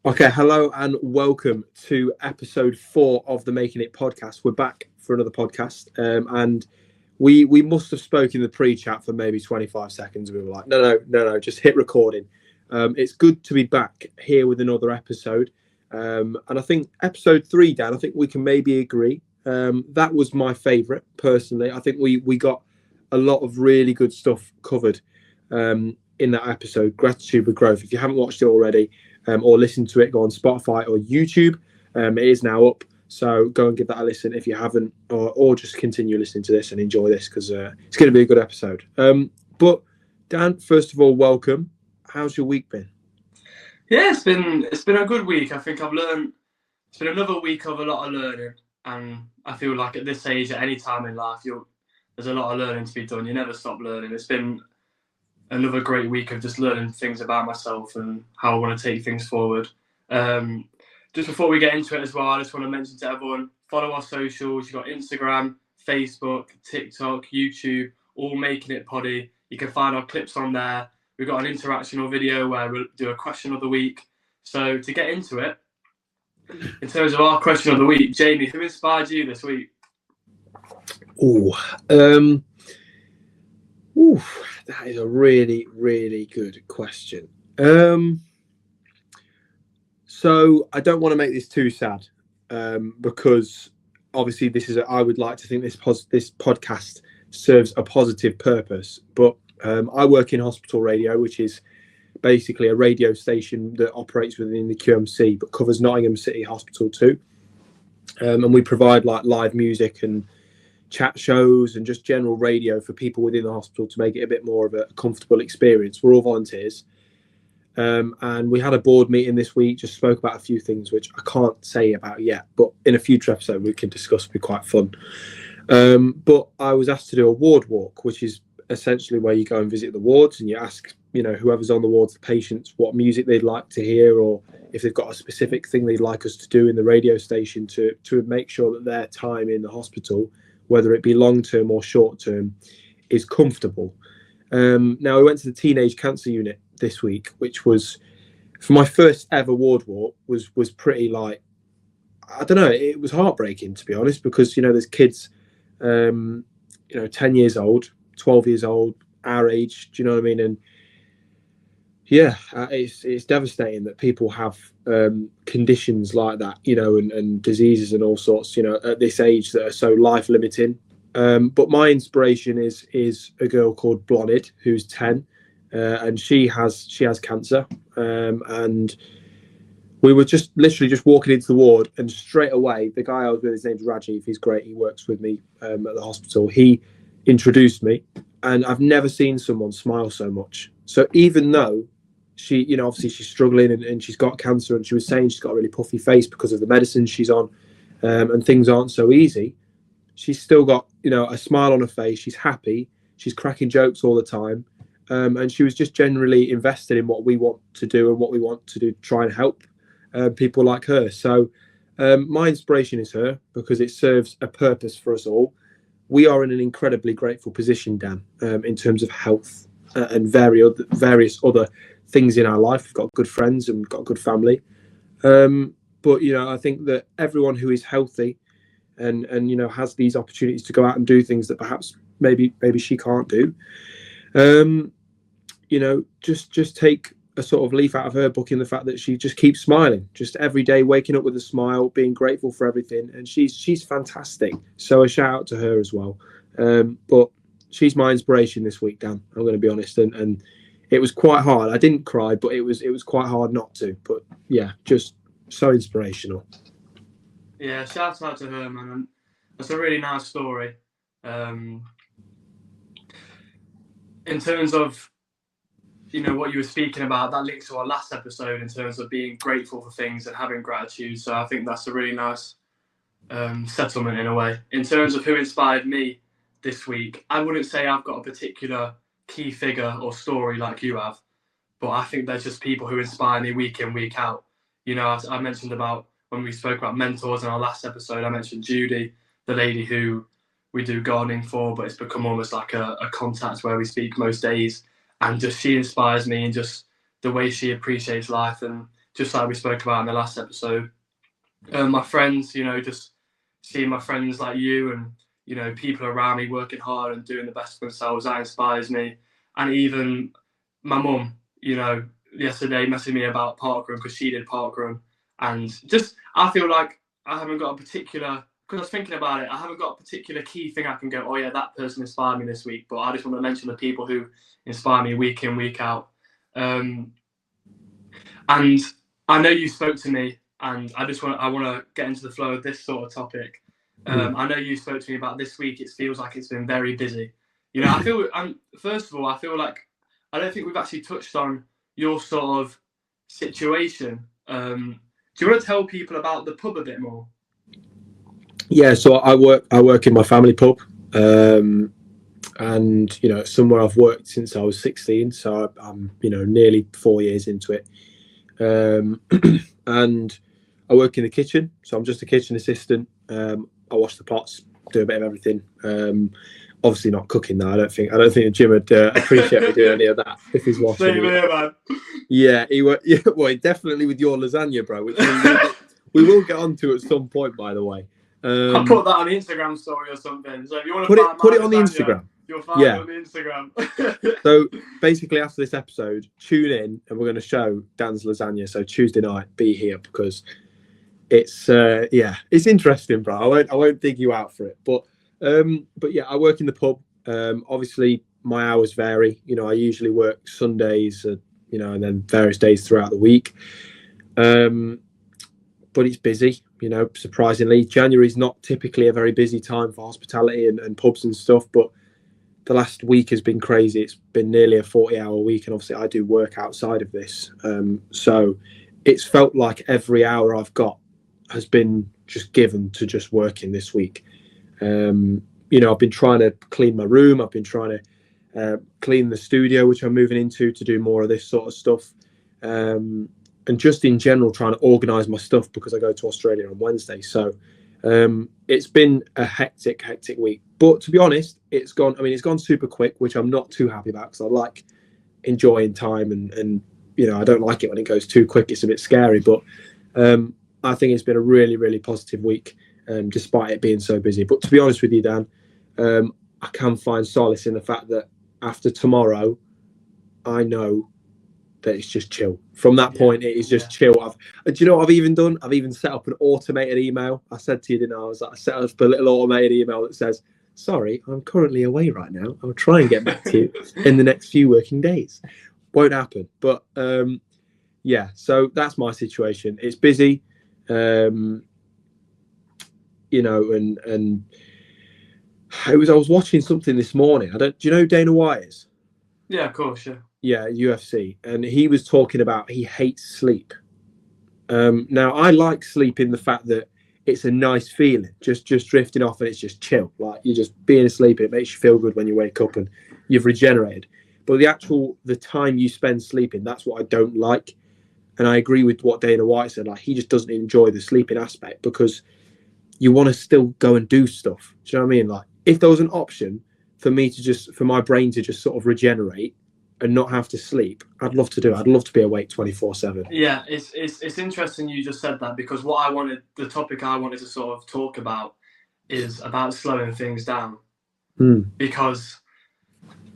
Okay, hello and welcome to episode 4 of the Making It podcast. We're back for another podcast, and we must have spoken in the pre-chat for maybe 25 seconds. We were like, no, just hit recording. It's good to be back here with another episode, and I think episode 3, Dan. I think we can maybe agree. That was my favourite personally. I think we got a lot of really good stuff covered in that episode. Gratitude with growth. If you haven't watched it already, or listen to it, go on Spotify or YouTube. It is now up, so go and give that a listen if you haven't, or just continue listening to this and enjoy this because it's going to be a good episode. But Dan, first of all, welcome. How's your week been? Yeah, it's been a good week. I think I've learned. It's been another week of a lot of learning, and I feel like at this age, at any time in life, there's a lot of learning to be done. You never stop learning. It's been another great week of just learning things about myself and how I want to take things forward. Just before we get into it as well, I just want to mention to everyone, follow our socials. You've got Instagram, Facebook, TikTok, YouTube, all Making It Poddy. You can find our clips on there. We've got an interactional video where we'll do a question of the week. So to get into it, in terms of our question of the week, Jamie, who inspired you this week? That is a really, really good question. So I don't want to make this too sad, because obviously I would like to think this podcast serves a positive purpose. But I work in hospital radio, which is basically a radio station that operates within the QMC, but covers Nottingham City Hospital too. And we provide like live music and chat shows and just general radio for people within the hospital to make it a bit more of a comfortable experience. We're all volunteers. And we had a board meeting this week, just spoke about a few things which I can't say about yet, but in a future episode we can discuss. It'll be quite fun. But I was asked to do a ward walk, which is essentially where you go and visit the wards and you ask, whoever's on the wards, the patients, what music they'd like to hear, or if they've got a specific thing they'd like us to do in the radio station to make sure that their time in the hospital, whether it be long-term or short-term, is comfortable. Now, I went to the Teenage Cancer Unit this week, which was, for my first ever ward walk, was pretty, like, I don't know, it was heartbreaking, to be honest, because, there's kids, 10 years old, 12 years old, our age, do you know what I mean? And yeah, it's devastating that people have conditions like that, and diseases and all sorts, at this age that are so life limiting. But my inspiration is a girl called Blonid, who's 10, and she has cancer. And we were just literally walking into the ward, and straight away, the guy I was with, his name's Rajiv. He's great. He works with me at the hospital. He introduced me, and I've never seen someone smile so much. So even though she, obviously she's struggling and she's got cancer, and she was saying she's got a really puffy face because of the medicine she's on, and things aren't so easy, she's still got, a smile on her face. She's happy. She's cracking jokes all the time. And she was just generally invested in what we want to do and what we want to do, try and help people like her. So my inspiration is her because it serves a purpose for us all. We are in an incredibly grateful position, Dan, in terms of health and various other things in our life. We've got good friends and we've got a good family. But, I think that everyone who is healthy and has these opportunities to go out and do things that perhaps maybe she can't do, just take a sort of leaf out of her book in the fact that she just keeps smiling, just every day, waking up with a smile, being grateful for everything. And she's fantastic. So a shout out to her as well. But she's my inspiration this week, Dan. I'm going to be honest. And it was quite hard. I didn't cry, but it was quite hard not to. But yeah, just so inspirational. Yeah, shout out to her, man. That's a really nice story. In terms of, what you were speaking about, that links to our last episode in terms of being grateful for things and having gratitude. So I think that's a really nice settlement in a way. In terms of who inspired me this week, I wouldn't say I've got a particular key figure or story like you have, but I think there's just people who inspire me week in, week out. I mentioned about when we spoke about mentors in our last episode, I mentioned Judy, the lady who we do gardening for, but it's become almost like a contact where we speak most days. And just she inspires me, and just the way she appreciates life and just like we spoke about in the last episode. My friends, you know, just seeing my friends like you and, you know, people around me working hard and doing the best for themselves, that inspires me. And even my mum, you know, yesterday messaged me about parkrun because she did parkrun. And just, I feel like I haven't got a particular, because I was thinking about it, I haven't got a particular key thing I can go, oh yeah, that person inspired me this week. But I just want to mention the people who inspire me week in, week out. And I know you spoke to me, and I want to get into the flow of this sort of topic. I know you spoke to me about this week. It feels like it's been very busy. You know, first of all, I feel like I don't think we've actually touched on your sort of situation. Do you want to tell people about the pub a bit more? Yeah, so I work in my family pub, and you know, it's somewhere I've worked since I was 16. So I'm you know, nearly 4 years into it, and I work in the kitchen. So I'm just a kitchen assistant. I wash the pots, do a bit of everything. Obviously not cooking though. I don't think the Jim would appreciate me doing any of that if he's watching. Same here, man. Yeah, yeah, well, definitely with your lasagna, bro, which we will get onto at some point, by the way. I'll put that on the Instagram story or something. So if you want to put it on the Instagram, you'll find it on the Instagram. So basically, after this episode, tune in and we're going to show Dan's lasagna. So Tuesday night, be here because it's it's interesting, bro. I won't dig you out for it, but yeah, I work in the pub. Obviously, my hours vary. You know, I usually work Sundays, you know, and then various days throughout the week. But it's busy, you know, surprisingly. January is not typically a very busy time for hospitality and pubs and stuff, but the last week has been crazy. It's been nearly a 40-hour week, and obviously I do work outside of this. So it's felt like every hour I've got has been just given to just working this week. You know, I've been trying to clean my room. I've been trying to clean the studio, which I'm moving into to do more of this sort of stuff. And just in general, trying to organise my stuff because I go to Australia on Wednesday. So it's been a hectic week. But to be honest, it's gone super quick, which I'm not too happy about because I like enjoying time and you know, I don't like it when it goes too quick. It's a bit scary. But I think it's been a really, really positive week, despite it being so busy. But to be honest with you, Dan, I can find solace in the fact that after tomorrow, I know that it's just chill. From that point, it is just chill. Do you know what I've even done? I've even set up an automated email. I said to you, didn't I? I set up a little automated email that says, sorry, I'm currently away right now. I'll try and get back to you in the next few working days. Won't happen. But yeah, so that's my situation. It's busy. You know, and I was watching something this morning. Do you know who Dana White is? Yeah, of course, yeah. Yeah, UFC, and he was talking about he hates sleep. Now I like sleep in the fact that it's a nice feeling, just drifting off, and it's just chill. Like you're just being asleep, it makes you feel good when you wake up and you've regenerated. But the time you spend sleeping, that's what I don't like. And I agree with what Dana White said. Like he just doesn't enjoy the sleeping aspect because you want to still go and do stuff. Do you know what I mean? Like if there was an option for my brain to just sort of regenerate and not have to sleep, I'd love to do it. I'd love to be awake 24/7. Yeah, it's interesting you just said that because the topic I wanted to sort of talk about is about slowing things down. Because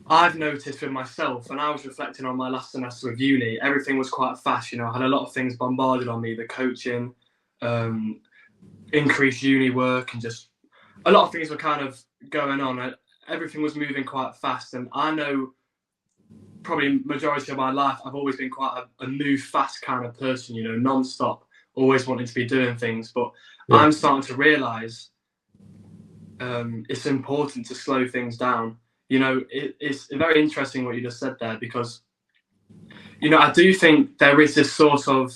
I've noticed with myself, and I was reflecting on my last semester of uni, everything was quite fast. You know, I had a lot of things bombarded on me, the coaching, increased uni work, and just a lot of things were kind of going on. Everything was moving quite fast, and I know probably majority of my life I've always been quite a move fast kind of person, you know, non-stop, always wanting to be doing things. But I'm starting to realise it's important to slow things down. You know, it's very interesting what you just said there because, you know, I do think there is this sort of,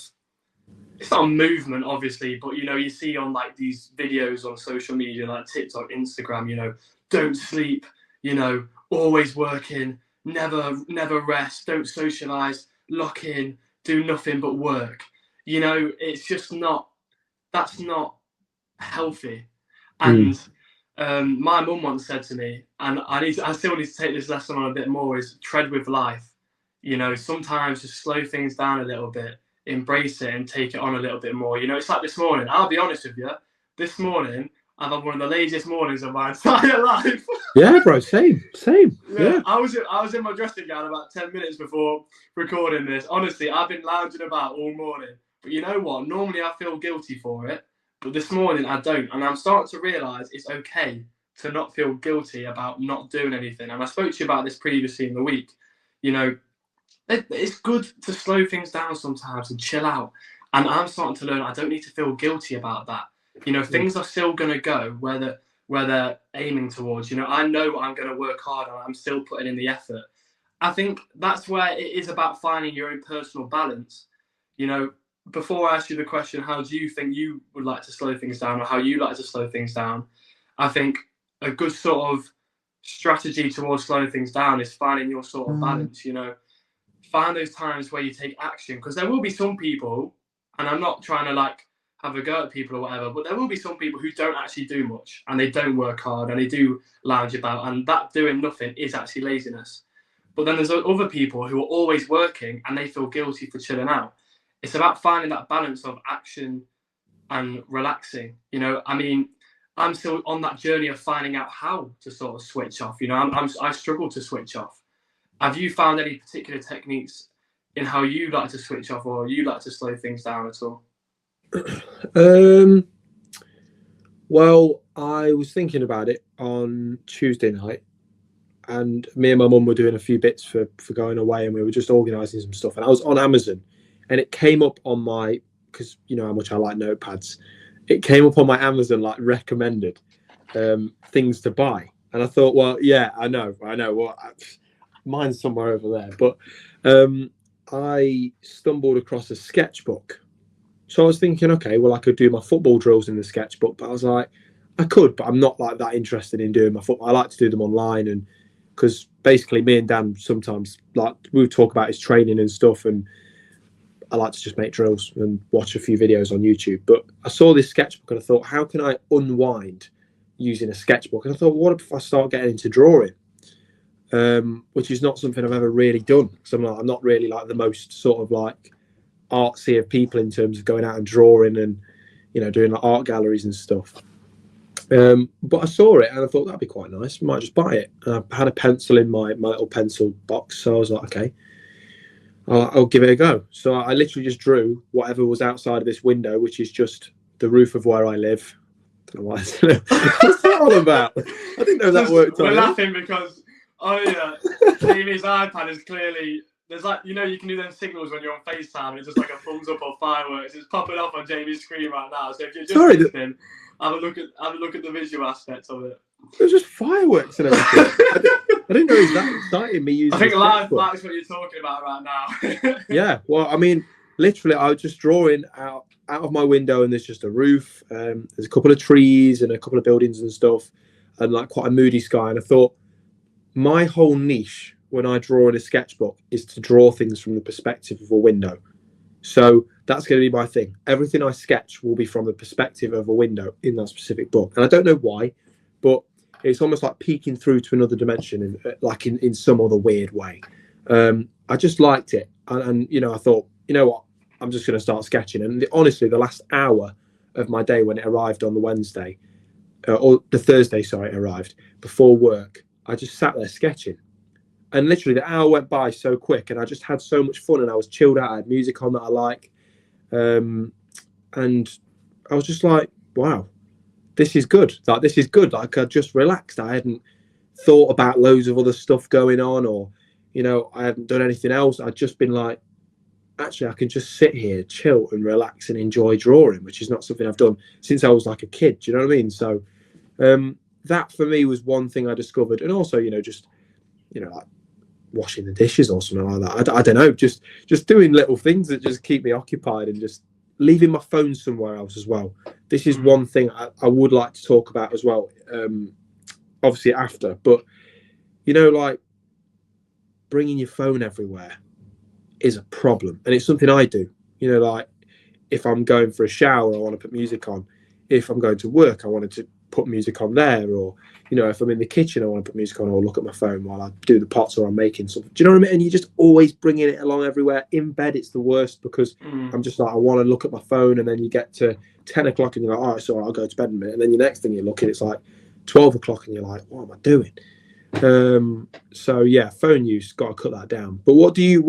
it's not a movement obviously, but you know, you see on like these videos on social media like TikTok, Instagram, you know, don't sleep, you know, always working, never rest, don't socialize, lock in, do nothing but work. You know, it's just that's not healthy. And my mum once said to me, and I still need to take this lesson on a bit more, is tread with life. You know, sometimes just slow things down a little bit embrace it and take it on a little bit more. You know, it's like this morning. I'll be honest with you. This morning, I've had one of the laziest mornings of my entire life. Yeah, bro, same. Yeah. I was in my dressing gown about 10 minutes before recording this. Honestly, I've been lounging about all morning. But you know what? Normally I feel guilty for it, but this morning I don't. And I'm starting to realise it's okay to not feel guilty about not doing anything. And I spoke to you about this previously in the week. You know, it's good to slow things down sometimes and chill out. And I'm starting to learn I don't need to feel guilty about that. You know, things are still going to go where they're aiming towards. You know, I know I'm going to work hard and I'm still putting in the effort. I think that's where it is about finding your own personal balance. You know, before I ask you the question, how do you think you would like to slow things down, or how you like to slow things down? I think a good sort of strategy towards slowing things down is finding your sort of balance. You know, find those times where you take action, because there will be some people, and I'm not trying to like have a go at people or whatever, but there will be some people who don't actually do much and they don't work hard and they do lounge about, and that doing nothing is actually laziness. But then there's other people who are always working and they feel guilty for chilling out. It's about finding that balance of action and relaxing. You know, I mean, I'm still on that journey of finding out how to sort of switch off. You know, I struggle to switch off. Have you found any particular techniques in how you like to switch off, or you like to slow things down at all? Well, I was thinking about it on Tuesday night, and me and my mum were doing a few bits for going away, and we were just organising some stuff. And I was on Amazon, and it came up on my, because you know how much I like notepads, it came up on my Amazon like recommended things to buy. And I thought, well, yeah, I know. Well, mine's somewhere over there, but I stumbled across a sketchbook. So I was thinking, okay, well, I could do my football drills in the sketchbook, but I was like, I could, but I'm not like that interested in doing my football. I like to do them online, and because basically me and Dan sometimes like we talk about his training and stuff, and I like to just make drills and watch a few videos on YouTube. But I saw this sketchbook and I thought, how can I unwind using a sketchbook? And I thought, what if I start getting into drawing? Which is not something I've ever really done. So I'm not really like the most sort of like artsy of people in terms of going out and drawing and, you know, doing like art galleries and stuff. But I saw it and I thought that'd be quite nice. I might just buy it. And I had a pencil in my little pencil box. So I was like, okay, I'll give it a go. So I literally just drew whatever was outside of this window, which is just the roof of where I live. I don't know why. What's that all about? I didn't know that worked. We're laughing because Jamie's iPad is clearly, there's like, you know, you can do them signals when you're on FaceTime and it's just like a thumbs up or fireworks. It's popping up on Jamie's screen right now. So if you're just listening, have a look at the visual aspects of it. There's just fireworks and everything. I didn't know it was that exciting, me using. I think that's what you're talking about right now. Yeah, well, I mean, literally, I was just drawing out of my window, and there's just a roof. There's a couple of trees and a couple of buildings and stuff, and like quite a moody sky. And I thought, my whole niche when I draw in a sketchbook is to draw things from the perspective of a window. So that's going to be my thing. Everything I sketch will be from the perspective of a window in that specific book. And I don't know why, but it's almost like peeking through to another dimension, in some other weird way. I just liked it. And you know, I thought, you know what, I'm just going to start sketching. And honestly, the last hour of my day when it arrived on the Wednesday, or the Thursday, sorry, it arrived before work, I just sat there sketching. And literally the hour went by so quick, and I just had so much fun, and I was chilled out. I had music on that I like. And I was just like, wow, this is good. Like, this is good. Like, I just relaxed. I hadn't thought about loads of other stuff going on, or, you know, I hadn't done anything else. I'd just been like, actually, I can just sit here, chill and relax and enjoy drawing, which is not something I've done since I was like a kid. Do you know what I mean? So that for me was one thing I discovered. And also, you know, just, you know, like washing the dishes or something like that. I don't know, just doing little things that just keep me occupied, and just leaving my phone somewhere else as well. This is one thing I would like to talk about as well, obviously after, but, you know, like bringing your phone everywhere is a problem. And it's something I do, you know, like if I'm going for a shower, I want to put music on. If I'm going to work, I wanted to put music on there, or if I'm in the kitchen, I want to put music on, or look at my phone while I do the pots or I'm making something. Do you know what I mean? And you're just always bringing it along everywhere. In bed, it's the worst because I'm just like, I want to look at my phone, and then you get to 10 o'clock and you're like, all right, so I'll go to bed in a minute, and then the next thing you're looking, it's like 12 o'clock and you're like, what am I doing? So yeah, phone use, got to cut that down. But what are you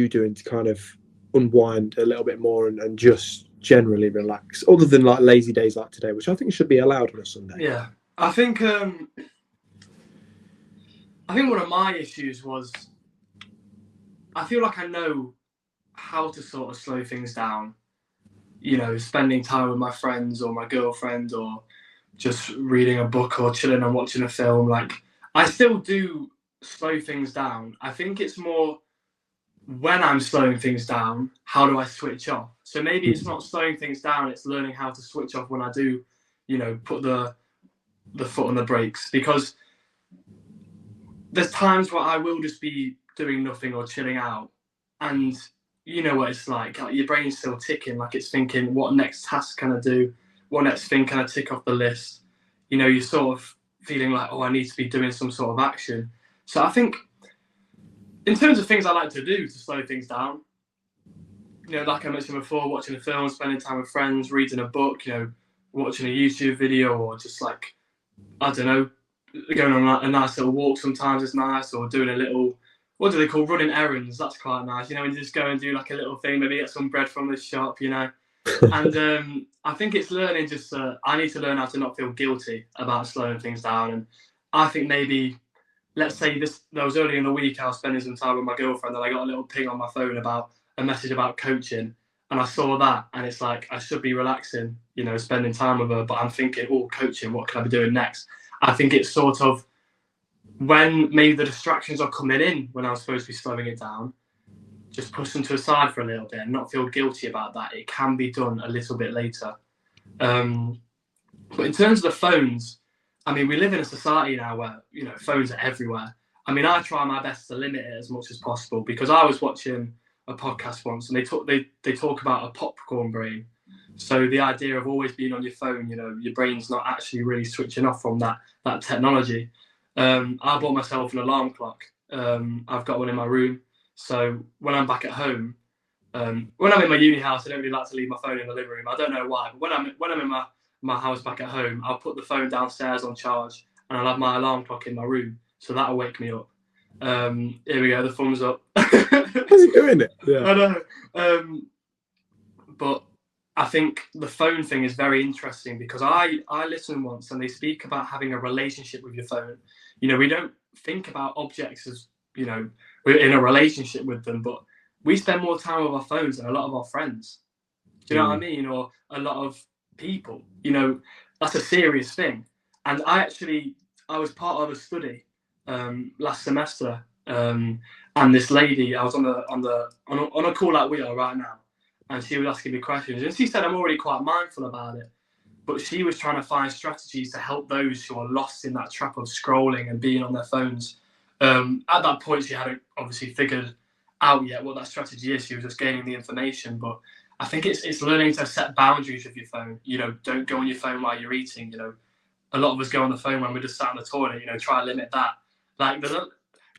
doing to kind of unwind a little bit more and just generally relax, other than like lazy days like today, which I think should be allowed on a Sunday? Yeah, I think one of my issues was, I feel like I know how to sort of slow things down, spending time with my friends or my girlfriend, or just reading a book or chilling and watching a film. Like, I still do slow things down. I think it's more when I'm slowing things down, how do I switch off? So maybe it's not slowing things down, it's learning how to switch off when I do, put the foot on the brakes. Because there's times where I will just be doing nothing or chilling out, and you know what it's like your brain's still ticking, like it's thinking, what next task can I do? What next thing can I tick off the list? You're sort of feeling like, oh, I need to be doing some sort of action. So I think in terms of things I like to do to slow things down, like I mentioned before, watching a film, spending time with friends, reading a book, watching a YouTube video, or just like, I don't know, going on a nice little walk sometimes is nice, or doing a little, what do they call, running errands? That's quite nice. When you just go and do like a little thing, maybe get some bread from the shop, And I think it's learning just, I need to learn how to not feel guilty about slowing things down. And I think maybe, let's say that was early in the week, I was spending some time with my girlfriend, and I got a little ping on my phone about a message about coaching. And I saw that, and it's like, I should be relaxing, spending time with her, but I'm thinking, oh, coaching, what can I be doing next? I think it's sort of when maybe the distractions are coming in when I'm supposed to be slowing it down, just push them to the side for a little bit and not feel guilty about that. It can be done a little bit later. But in terms of the phones, I mean, we live in a society now where, phones are everywhere. I mean, I try my best to limit it as much as possible, because I was watching a podcast once, and they talk about a popcorn brain. So the idea of always being on your phone, your brain's not actually really switching off from that technology. I bought myself an alarm clock. I've got one in my room. So when I'm back at home, when I'm in my uni house, I don't really like to leave my phone in the living room. I don't know why, but when I'm in my house back at home, I'll put the phone downstairs on charge, and I'll have my alarm clock in my room, so that'll wake me up. Here we go, the thumbs up. How's he doing it? Yeah. I know. But I think the phone thing is very interesting, because I listened once, and they speak about having a relationship with your phone. We don't think about objects as, we're in a relationship with them, but we spend more time with our phones than a lot of our friends. Do you know what I mean? Or a lot of people. That's a serious thing. And I was part of a study last semester, and this lady, I was on a call like we are right now, and she was asking me questions, and she said I'm already quite mindful about it, but she was trying to find strategies to help those who are lost in that trap of scrolling and being on their phones. At that point, she hadn't obviously figured out yet what that strategy is. She was just gaining the information. But I think it's learning to set boundaries with your phone. Don't go on your phone while you're eating. A lot of us go on the phone when we're just sat in the toilet. Try to limit that. Like,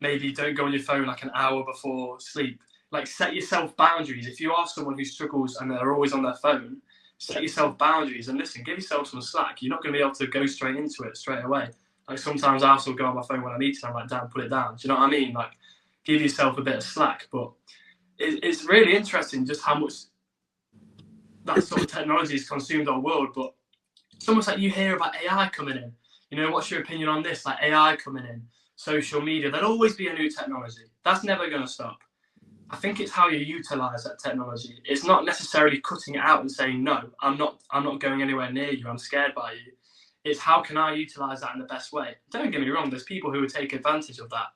maybe don't go on your phone like an hour before sleep. Like, set yourself boundaries. If you are someone who struggles and they're always on their phone, set yourself boundaries and listen, give yourself some slack. You're not going to be able to go straight into it straight away. Like, sometimes I still go on my phone when I'm eating. I'm like, Dad, put it down. Do you know what I mean? Like, give yourself a bit of slack. But it's really interesting just how much that sort of technology has consumed our world. But it's almost like you hear about AI coming in. What's your opinion on this? Like, AI coming in, social media. There'll always be a new technology. That's never going to stop. I think it's how you utilize that technology. It's not necessarily cutting it out and saying, no, I'm not going anywhere near you. I'm scared by you. It's how can I utilize that in the best way? Don't get me wrong. There's people who would take advantage of that.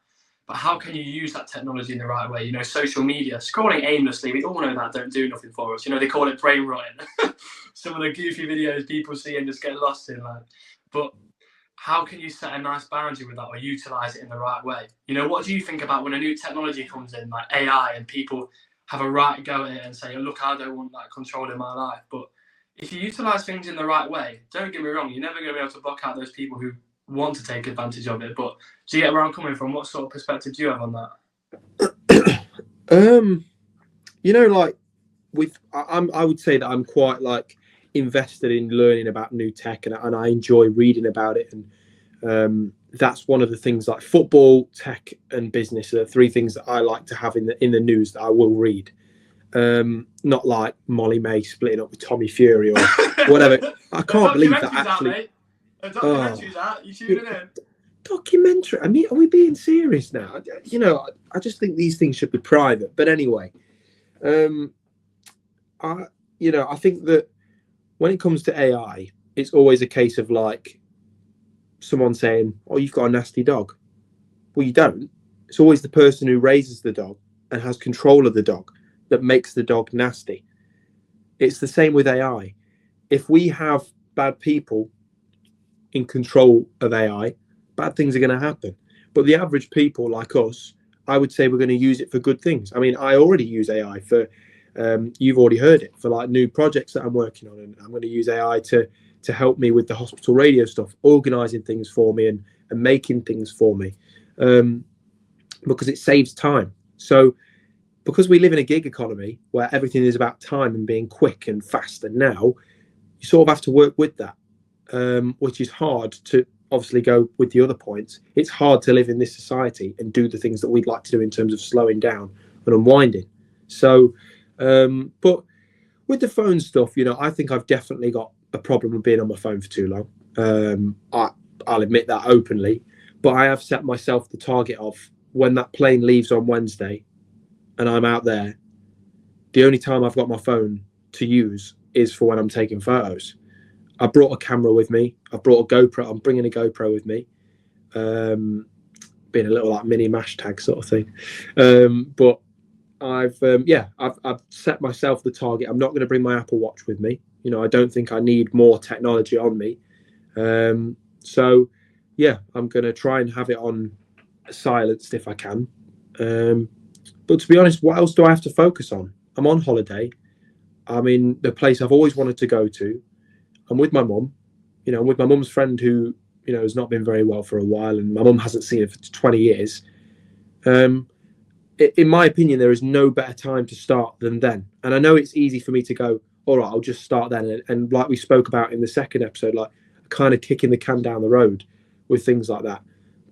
But how can you use that technology in the right way? Social media, scrolling aimlessly, we all know that don't do nothing for us. They call it brain rotting. Some of the goofy videos people see and just get lost in. But how can you set a nice boundary with that, or utilize it in the right way? What do you think about when a new technology comes in, like AI, and people have a right to go at it and say, look, I don't want that controlling my life. But, if you utilize things in the right way, don't get me wrong, you're never going to be able to block out those people who want to take advantage of it. But do you get where I'm coming from? What sort of perspective do you have on that? You know, like I would say that I'm quite like invested in learning about new tech, and I enjoy reading about it. And that's one of the things, like football, tech, and business are the three things that I like to have in the news that I will read. Not like Molly May splitting up with Tommy Fury or whatever. I can't believe that actually. A documentary's out. You tuning in? Documentary. I mean, are we being serious now? You know, I just think these things should be private. But anyway, I think that when it comes to AI, it's always a case of like someone saying, "Oh, you've got a nasty dog." Well, you don't. It's always the person who raises the dog and has control of the dog that makes the dog nasty. It's the same with AI. If we have bad people in control of AI, bad things are going to happen. But the average people like us, I would say we're going to use it for good things. I mean, I already use AI for, you've already heard it, for like new projects that I'm working on. And I'm going to use AI to help me with the hospital radio stuff, organising things for me and making things for me, because it saves time. So because we live in a gig economy where everything is about time and being quick and fast, and now you sort of have to work with that, which is hard to obviously go with the other points. It's hard to live in this society and do the things that we'd like to do in terms of slowing down and unwinding. So, but with the phone stuff, you know, I think I've definitely got a problem with being on my phone for too long. I'll admit that openly, but I have set myself the target of when that plane leaves on Wednesday and I'm out there, the only time I've got my phone to use is for when I'm taking photos. I brought a camera with me. I've brought a GoPro. I'm bringing a GoPro with me. Being a little like mini mash tag sort of thing. But I've set myself the target. I'm not going to bring my Apple Watch with me. You know, I don't think I need more technology on me. So yeah, I'm going to try and have it on silenced if I can. But to be honest, what else do I have to focus on? I'm on holiday. I'm in the place I've always wanted to go to. I'm with my mum. You know, I'm with my mum's friend who, you know, has not been very well for a while, and my mum hasn't seen her for 20 years. In my opinion, there is no better time to start than then. And I know it's easy for me to go, all right, I'll just start then. And like we spoke about in the second episode, like kind of kicking the can down the road with things like that.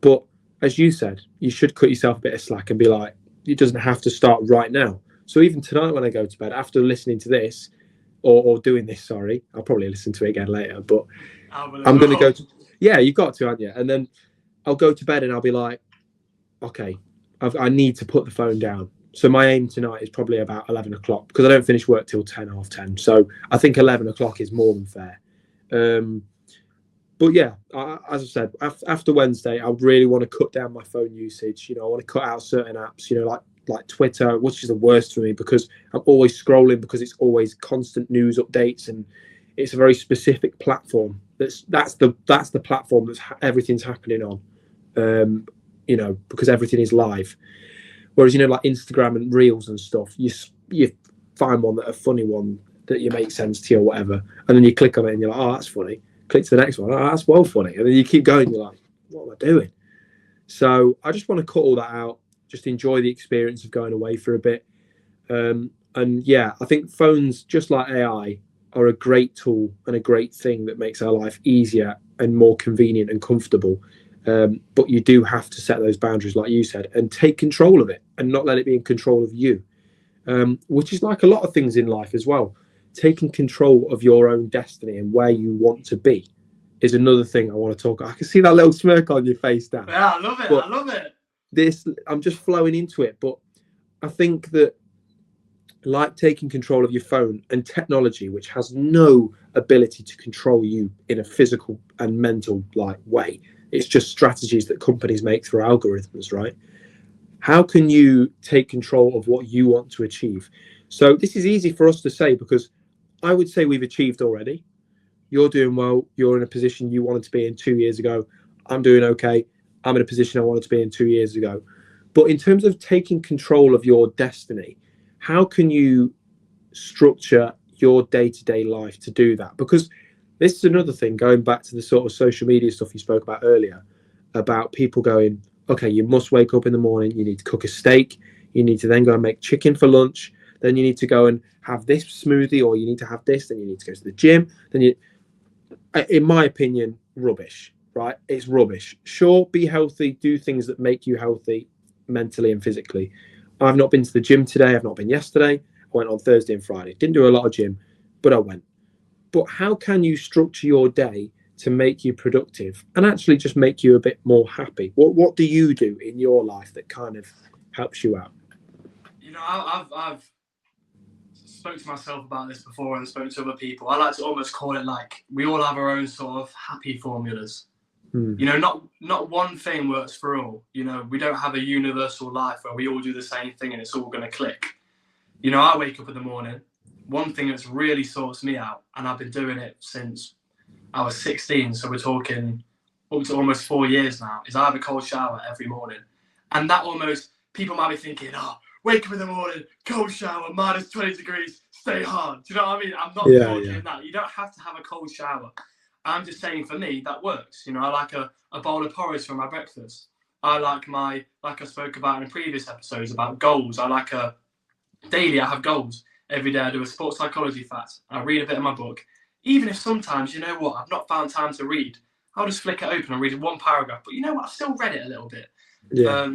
But as you said, you should cut yourself a bit of slack and be like, it doesn't have to start right now. So even tonight when I go to bed, after listening to this, or doing this, sorry, I'll probably listen to it again later, but I'm going to go to, yeah, you've got to, aren't you? And then I'll go to bed and I'll be like, okay, I need to put the phone down. So my aim tonight is probably about 11 o'clock because I don't finish work till 10, half 10. So I think 11 o'clock is more than fair. But yeah, as I said, after Wednesday, I really want to cut down my phone usage. You know, I want to cut out certain apps, you know, like Twitter, which is the worst for me because I'm always scrolling because it's always constant news updates and it's a very specific platform. That's the platform that's everything's happening on. You know, because everything is live. Whereas, you know, like Instagram and Reels and stuff, you find one that a funny one that you make sense to you or whatever, and then you click on it and you're like, oh, that's funny. Click to the next one, oh, that's well funny, and then you keep going. You're like, what am I doing? So I just want to cut all that out. Just enjoy the experience of going away for a bit. And yeah, I think phones, just like AI, are a great tool and a great thing that makes our life easier and more convenient and comfortable. But you do have to set those boundaries, like you said, and take control of it and not let it be in control of you, which is like a lot of things in life as well. Taking control of your own destiny and where you want to be is another thing I want to talk about. I can see that little smirk on your face, Dan. Yeah, I love it. But I love it. I'm just flowing into it. But I think that, like taking control of your phone and technology, which has no ability to control you in a physical and mental like way, it's just strategies that companies make through algorithms, right? How can you take control of what you want to achieve? So this is easy for us to say because I would say we've achieved already. You're doing well. You're in a position you wanted to be in 2 years ago. I'm doing okay. I'm in a position I wanted to be in 2 years ago. But in terms of taking control of your destiny, how can you structure your day-to-day life to do that? Because this is another thing, going back to the sort of social media stuff you spoke about earlier, about people going, okay, you must wake up in the morning, you need to cook a steak, you need to then go and make chicken for lunch, then you need to go and have this smoothie, or you need to have this, then you need to go to the gym, then you, in my opinion, rubbish, right? It's rubbish. Sure, be healthy, do things that make you healthy mentally and physically. I've not been to the gym today, I've not been yesterday, I went on Thursday and Friday. Didn't do a lot of gym, but I went. But how can you structure your day to make you productive and actually just make you a bit more happy? What do you do in your life that kind of helps you out? You know, I've spoke to myself about this before and spoke to other people. I like to almost call it like we all have our own sort of happy formulas. You know, not one thing works for all. You know, we don't have a universal life where we all do the same thing and it's all going to click. You know, I wake up in the morning. One thing that's really sorts me out, and I've been doing it since I was 16, so we're talking up to almost 4 years now, is I have a cold shower every morning. And that almost, people might be thinking, oh, wake up in the morning, cold shower, minus 20 degrees, stay hard. Do you know what I mean? I'm not talking that. You don't have to have a cold shower. I'm just saying, for me, that works. You know, I like a bowl of porridge for my breakfast. I like like I spoke about in previous episodes about goals. Daily I have goals. Every day I do a sports psychology fact. I read a bit of my book. Even if sometimes, you know what, I've not found time to read, I'll just flick it open and read one paragraph. But you know what, I've still read it a little bit. Yeah.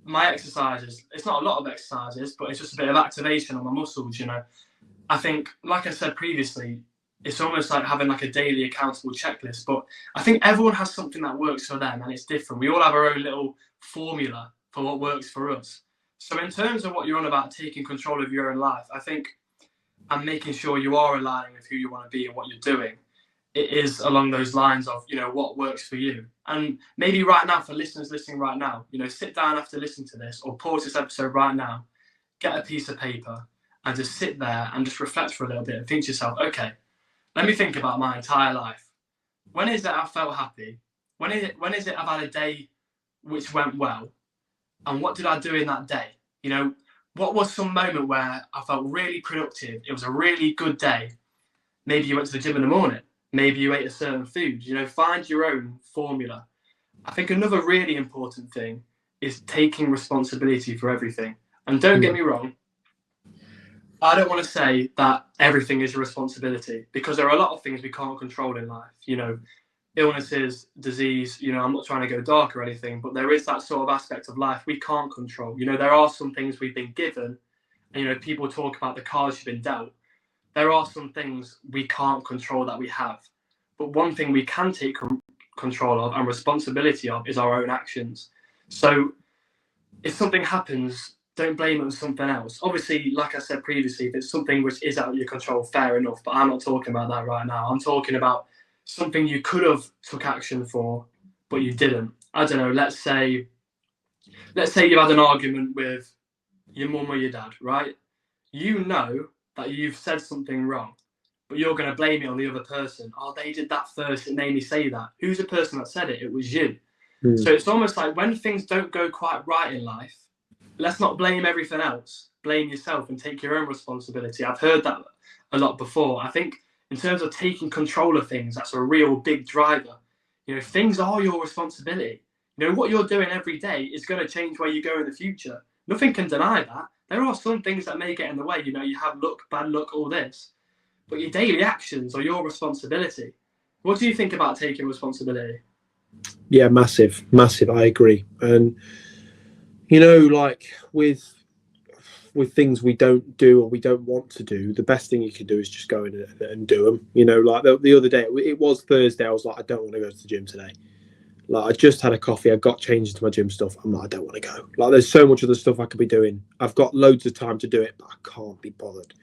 My exercises, it's not a lot of exercises, but it's just a bit of activation on my muscles, you know. I think, like I said previously, it's almost like having like a daily accountable checklist. But I think everyone has something that works for them, and it's different. We all have our own little formula for what works for us. So in terms of what you're on about, taking control of your own life, I think, and making sure you are aligning with who you want to be and what you're doing, it is along those lines of, you know, what works for you. And maybe right now, for listeners listening right now, you know, sit down after listening to this or pause this episode right now, get a piece of paper and just sit there and just reflect for a little bit and think to yourself, okay, let me think about my entire life. When is it I felt happy? When is it I've had a day which went well? And what did I do in that day? You know, what was some moment where I felt really productive? It was a really good day. Maybe you went to the gym in the morning. Maybe you ate a certain food. You know, find your own formula. I think another really important thing is taking responsibility for everything. And don't get me wrong, I don't want to say that everything is your responsibility, because there are a lot of things we can't control in life. You know, illnesses, disease, you know, I'm not trying to go dark or anything, but there is that sort of aspect of life we can't control. You know, there are some things we've been given, and, you know, people talk about the cards you've been dealt. There are some things we can't control that we have. But one thing we can take control of and responsibility of is our own actions. So if something happens, don't blame it on something else. Obviously, like I said previously, if it's something which is out of your control, fair enough, but I'm not talking about that right now. I'm talking about something you could have took action for, but you didn't. I don't know, let's say you had an argument with your mum or your dad, right? You know that you've said something wrong, but you're going to blame it on the other person. Oh, they did that first, it made me say that. Who's the person that said it? It was you. So it's almost like when things don't go quite right in life, let's not blame everything else. Blame yourself and take your own responsibility. I've heard that a lot before. I think in terms of taking control of things, that's a real big driver. You know, things are your responsibility. You know, what you're doing every day is going to change where you go in the future. Nothing can deny that. There are some things that may get in the way. You know, you have luck, bad luck, all this. But your daily actions are your responsibility. What do you think about taking responsibility? Yeah, massive. I agree. And, you know, like with things we don't do or we don't want to do, the best thing you can do is just go in and do them. You know, like the other day, it was Thursday. I was like, I don't want to go to the gym today. Like, I just had a coffee. I got changed into my gym stuff. I'm like, I don't want to go. Like, there's so much other stuff I could be doing. I've got loads of time to do it, but I can't be bothered.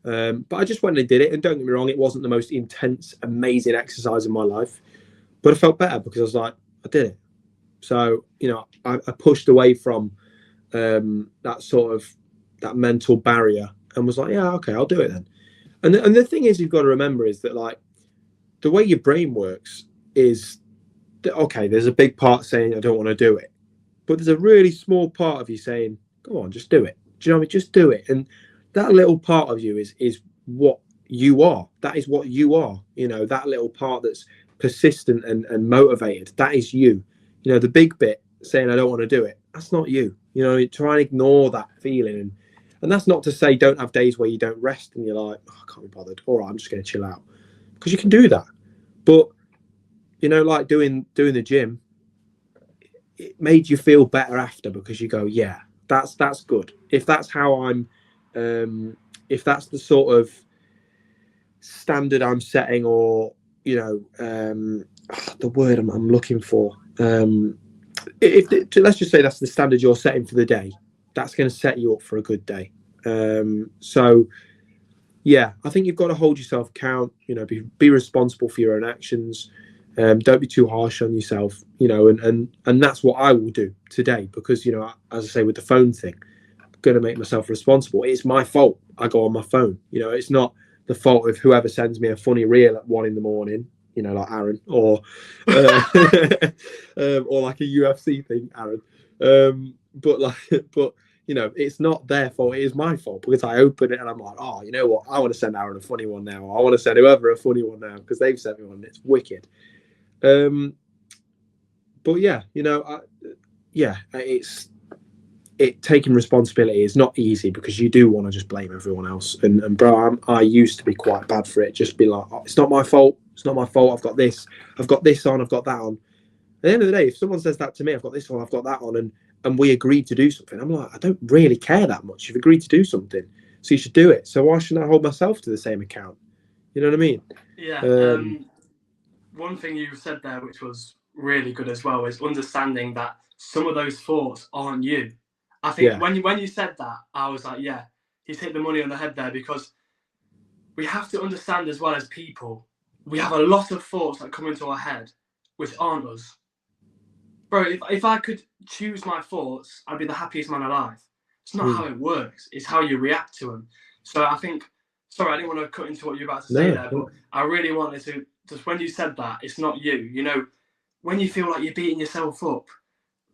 But I just went and did it. And don't get me wrong, it wasn't the most intense, amazing exercise in my life. But I felt better because I was like, I did it. So, you know, I pushed away from that mental barrier and was like, yeah, okay, I'll do it then. And the thing is, you've got to remember is that, like, the way your brain works is, okay, there's a big part saying I don't want to do it, but there's a really small part of you saying, go on, just do it. Do you know what I mean? Just do it. And that little part of you is what you are. That is what you are. You know, that little part that's persistent and motivated. That is you. You know, the big bit saying I don't want to do it. That's not you. You know, you try and ignore that feeling, and that's not to say don't have days where you don't rest and you're like, oh, I can't be bothered. All right, I'm just going to chill out, because you can do that. But you know, like doing the gym, it made you feel better after, because you go, yeah, that's good. If that's how I'm, if that's the sort of standard I'm setting, or you know, the word I'm looking for, let's just say that's the standard you're setting for the day, that's going to set you up for a good day. So yeah, I think you've got to hold yourself account, you know, be responsible for your own actions. Don't be too harsh on yourself, you know, and that's what I will do today, because, you know, as I say, with the phone thing, I'm going to make myself responsible. It's my fault I go on my phone. You know, it's not the fault of whoever sends me a funny reel at 1 a.m, you know, like Aaron, or or like a UFC thing, Aaron. But you know, it's not their fault. It is my fault, because I open it and I'm like, oh, you know what? I want to send Aaron a funny one now. I want to send whoever a funny one now, because they've sent me one. And it's wicked. But yeah, you know, it taking responsibility is not easy, because you do want to just blame everyone else. And bro, I used to be quite bad for it. Just be like, oh, it's not my fault. It's not my fault. I've got this on. I've got that on. At the end of the day, if someone says that to me, I've got this on, I've got that on, and we agreed to do something, I'm like, I don't really care that much. You've agreed to do something, so you should do it. So why shouldn't I hold myself to the same account? You know what I mean? Yeah. One thing you said there, which was really good as well, is understanding that some of those thoughts aren't you. I think when you said that, I was like, yeah, he's hit the money on the head there, because we have to understand as well as people, we have a lot of thoughts that come into our head which aren't us. Bro, if I could choose my thoughts, I'd be the happiest man alive. It's not how it works. It's how you react to them. So I think, sorry, I didn't want to cut into what you were about to say there, but I really wanted to, just when you said that, it's not you. You know, when you feel like you're beating yourself up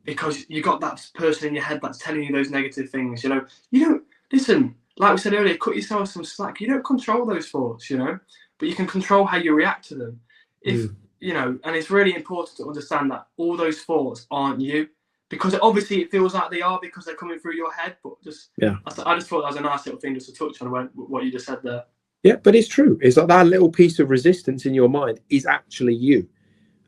because you got that person in your head that's telling you those negative things, you know, you don't, listen, like we said earlier, cut yourself some slack. You don't control those thoughts, you know, but you can control how you react to them. If, you know, and it's really important to understand that all those thoughts aren't you, because obviously it feels like they are because they're coming through your head, but just, I just thought that was a nice little thing just to touch on what you just said there. Yeah, but it's true. It's like that little piece of resistance in your mind is actually you.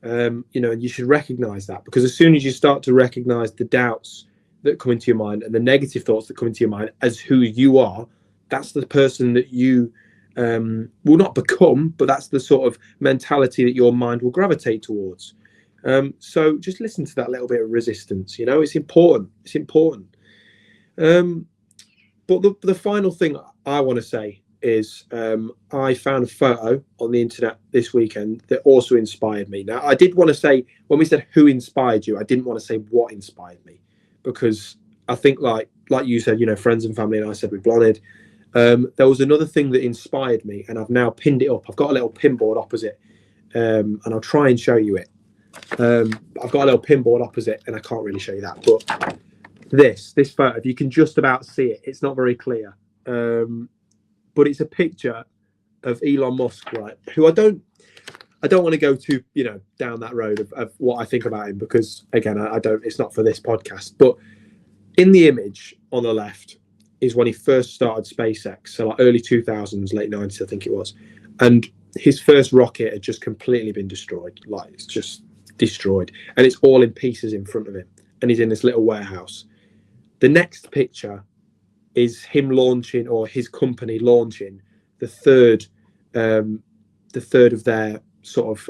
You know, and you should recognize that, because as soon as you start to recognize the doubts that come into your mind and the negative thoughts that come into your mind as who you are, that's the person that you will not become, but that's the sort of mentality that your mind will gravitate towards. So just listen to that little bit of resistance. You know, it's important. It's important. But the final thing I want to say is I found a photo on the internet this weekend that also inspired me. Now, I did want to say, when we said who inspired you, I didn't want to say what inspired me, because I think like you said, you know, friends and family, and I said with Blonid, there was another thing that inspired me, and I've now pinned it up. I've got a little pinboard opposite, and I'll try and show you it. I've got a little pinboard opposite, and I can't really show you that, but this photo, if you can just about see it, it's not very clear. But it's a picture of Elon Musk, right? Who I don't want to go to, you know, down that road of what I think about him, because again, I don't. It's not for this podcast. But in the image on the left is when he first started SpaceX, so like early 2000s, late 90s, I think it was, and his first rocket had just completely been destroyed. Like, it's just destroyed, and it's all in pieces in front of him, and he's in this little warehouse. The next picture is him launching, or his company launching, the third of their sort of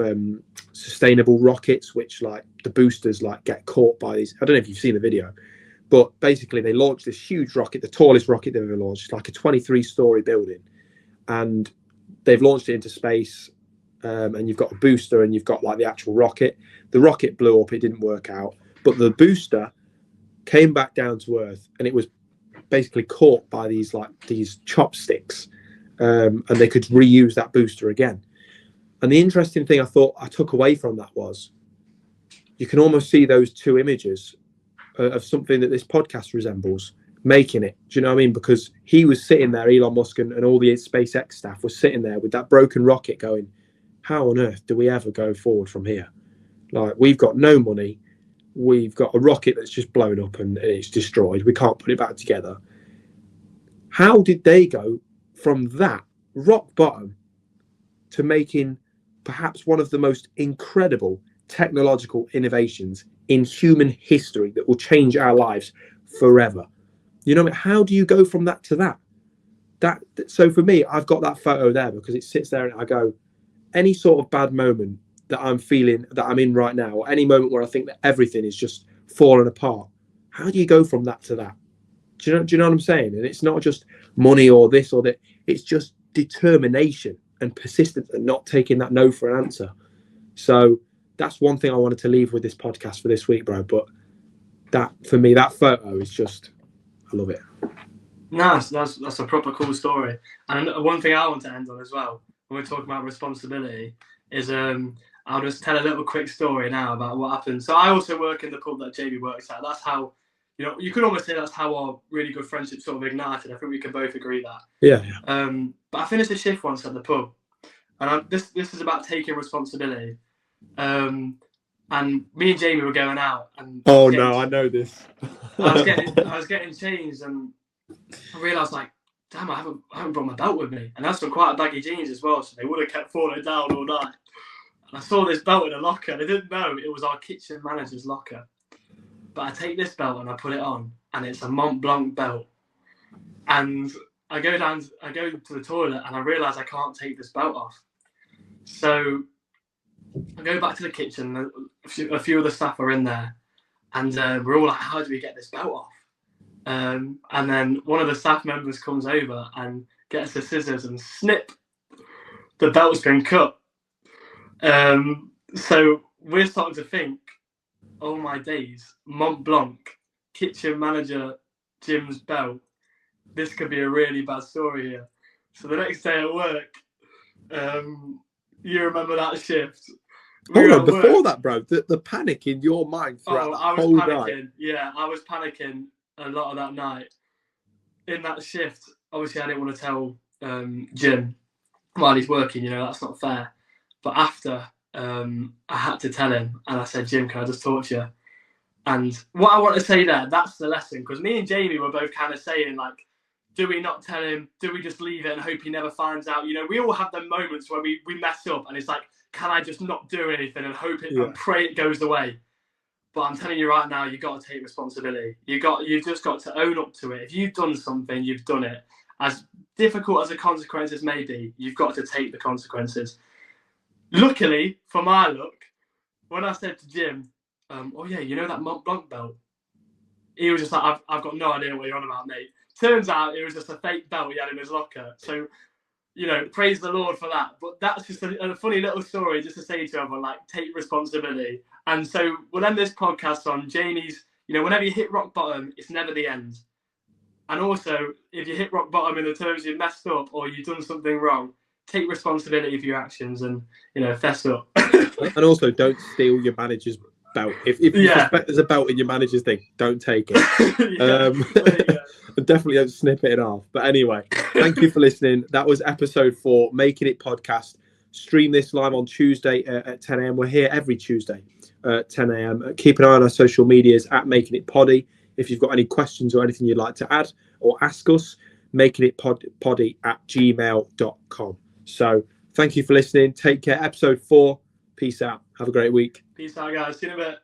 sustainable rockets, which like the boosters like get caught by these. I don't know if you've seen the video, but basically they launched this huge rocket, the tallest rocket they've ever launched. It's like a 23-story building, and they've launched it into space. And you've got a booster, and you've got like the actual rocket. The rocket blew up; it didn't work out, but the booster came back down to Earth, and it was basically caught by these chopsticks, and they could reuse that booster again. And the interesting thing I thought I took away from that was, you can almost see those two images of something that this podcast resembles. making it. Do you know what I mean? Because he was sitting there, Elon Musk and all the SpaceX staff was sitting there with that broken rocket going, how on earth do we ever go forward from here? Like, we've got no money. We've got a rocket that's just blown up and it's destroyed. We can't put it back together. How did they go from that rock bottom to making perhaps one of the most incredible technological innovations in human history that will change our lives forever? You know, how do you go from that to that? So for me, I've got that photo there because it sits there and I go, any sort of bad moment that I'm feeling, that I'm in right now, or any moment where I think that everything is just falling apart, how do you go from that to that? Do you know what I'm saying? And it's not just money or this or that. It's just determination and persistence and not taking that no for an answer. So that's one thing I wanted to leave with this podcast for this week, bro. But that, for me, that photo is just, I love it. Nice. That's a proper cool story. And one thing I want to end on as well, when we're talking about responsibility, is I'll just tell a little quick story now about what happened. So I also work in the pub that Jamie works at. That's how, you know, you could almost say that's how our really good friendship sort of ignited. I think we can both agree that. Yeah. But I finished a shift once at the pub, and this is about taking responsibility. And me and Jamie were going out, and I know this. I was getting changed, and I realised, like, damn, I haven't brought my belt with me, and that's some quite baggy jeans as well, so they would have kept falling down all night. And I saw this belt in a locker, and I didn't know it was our kitchen manager's locker. But I take this belt and I put it on, and it's a Mont Blanc belt. And I go to the toilet, and I realise I can't take this belt off. So I go back to the kitchen. A few of the staff are in there, and we're all like, "How do we get this belt off?" And then one of the staff members comes over and gets the scissors and snip, the belt's been cut. So we're starting to think, oh my days, Mont Blanc, kitchen manager Jim's belt. This could be a really bad story here. So the next day at work, you remember that shift? Hold on, before that, bro, the panic in your mind throughout the whole night. Yeah, I was panicking a lot of that night. In that shift, obviously I didn't want to tell Jim while he's working, you know, that's not fair. But after, I had to tell him, and I said, Jim, can I just talk to you? And what I want to say there, that's the lesson, because me and Jamie were both kind of saying, like, do we not tell him? Do we just leave it and hope he never finds out? You know, we all have them moments where we mess up, and it's like, can I just not do anything and hope it and pray it goes away? But I'm telling you right now, you've got to take responsibility. You've just got to own up to it. If you've done something, you've done it. As difficult as the consequences may be, you've got to take the consequences. Luckily, for my luck, when I said to Jim, oh yeah, you know that Mont Blanc belt? He was just like, I've got no idea what you're on about, mate. Turns out it was just a fake belt he had in his locker. So, you know, praise the Lord for that. But that's just a funny little story just to say to everyone, like, take responsibility. And so we'll end this podcast on Jamie's, you know, whenever you hit rock bottom, it's never the end. And also, if you hit rock bottom in the terms you've messed up or you've done something wrong, take responsibility for your actions and, you know, fess up. And also, don't steal your manager's belt. If you suspect there's a belt in your manager's thing, don't take it. And definitely don't snip it off. But anyway, thank you for listening. That was episode 4, Making It Podcast. Stream this live on Tuesday at 10 a.m. We're here every Tuesday at 10 a.m. Keep an eye on our social medias at Making It Poddy. If you've got any questions or anything you'd like to add or ask us, makingitpoddy@gmail.com. So thank you for listening. Take care. Episode 4. Peace out. Have a great week. Peace out, guys. See you in a bit.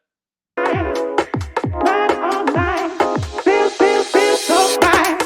Feel so right.